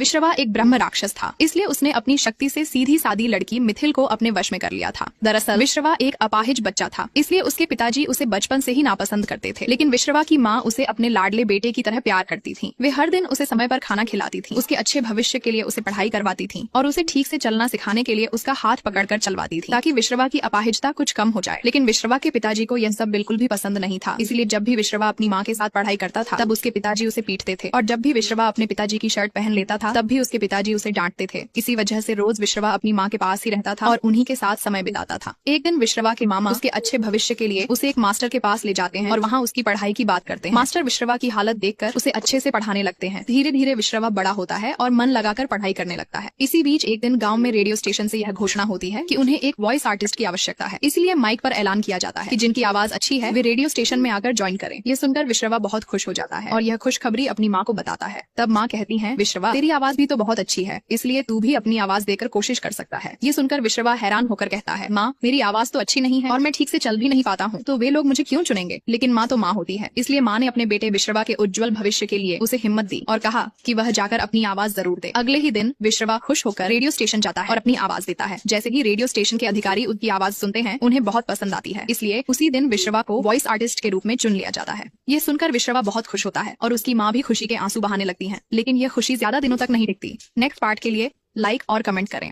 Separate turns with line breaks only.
विश्रवा एक ब्रह्म राक्षस था, इसलिए उसने अपनी शक्ति से सीधी सादी लड़की मिथिल को अपने वश में कर लिया था। दरअसल विश्रवा एक अपाहिज बच्चा था, इसलिए उसके पिताजी उसे बचपन से ही नापसंद करते थे। लेकिन विश्रवा की माँ उसे अपने लाडले बेटे की तरह प्यार करती थी। वे हर दिन उसे समय पर खाना खिलाती थी, उसके अच्छे भविष्य के लिए उसे पढ़ाई करवाती थी और उसे ठीक से चलना सिखाने के लिए उसका हाथ पकड़कर चलवाती थी, ताकि विश्रवा की अपाहिजता कुछ कम हो जाए। लेकिन विश्रवा के पिताजी को यह सब बिल्कुल भी पसंद नहीं था, इसलिए जब भी विश्रवा अपनी माँ के साथ पढ़ाई करता था तब उसके पिताजी उसे पीटते थे, और जब भी विश्रवा अपने पिताजी की शर्ट पहन लेता था तब भी उसके पिताजी उसे डांटते थे। इसी वजह से रोज विश्रवा अपनी माँ के पास ही रहता था और उन्हीं के साथ समय बिताता था। एक दिन विश्रवा के मामा उसके अच्छे भविष्य के लिए उसे एक मास्टर के पास ले जाते हैं और वहाँ उसकी पढ़ाई की बात करते हैं। मास्टर विश्रवा की हालत देखकर उसे अच्छे से पढ़ाने लगते हैं। धीरे धीरे विश्रवा बड़ा होता है और मन लगाकर पढ़ाई करने लगता है। इसी बीच एक दिन गाँव में रेडियो स्टेशन से यह घोषणा होती है कि उन्हें एक वॉइस आर्टिस्ट की आवश्यकता है, इसलिए माइक पर ऐलान किया जाता है कि जिनकी आवाज अच्छी है वे रेडियो स्टेशन में आकर ज्वाइन करें। ये सुनकर विश्रवा बहुत खुश हो जाता है और यह खुशखबरी अपनी माँ को बताता है। तब माँ कहती है, विश्रवा तेरी आवाज भी तो बहुत अच्छी है, इसलिए तू भी अपनी आवाज देकर कोशिश कर सकता है। ये सुनकर विश्रवा हैरान होकर कहता है, माँ मेरी आवाज तो अच्छी नहीं है और मैं ठीक से चल भी नहीं पाता हूँ, तो वे लोग मुझे क्यों चुनेंगे। लेकिन माँ तो माँ होती है, इसलिए माँ ने अपने बेटे विश्रवा के उज्जवल भविष्य के लिए उसे हिम्मत दी और कहा कि वह जाकर अपनी आवाज जरूर दे। अगले ही दिन विश्रवा खुश होकर रेडियो स्टेशन जाता है और अपनी आवाज देता है। जैसे ही रेडियो स्टेशन के अधिकारी उसकी आवाज सुनते हैं उन्हें बहुत पसंद आती है, इसलिए उसी दिन विश्रवा को वॉइस आर्टिस्ट के रूप में चुन लिया जाता है। ये सुनकर विश्रवा बहुत खुश होता है और उसकी माँ भी खुशी के आंसू बहाने लगती है। लेकिन यह खुशी ज्यादा दिनों तक नहीं टिकती। नेक्स्ट पार्ट के लिए लाइक और कमेंट करें।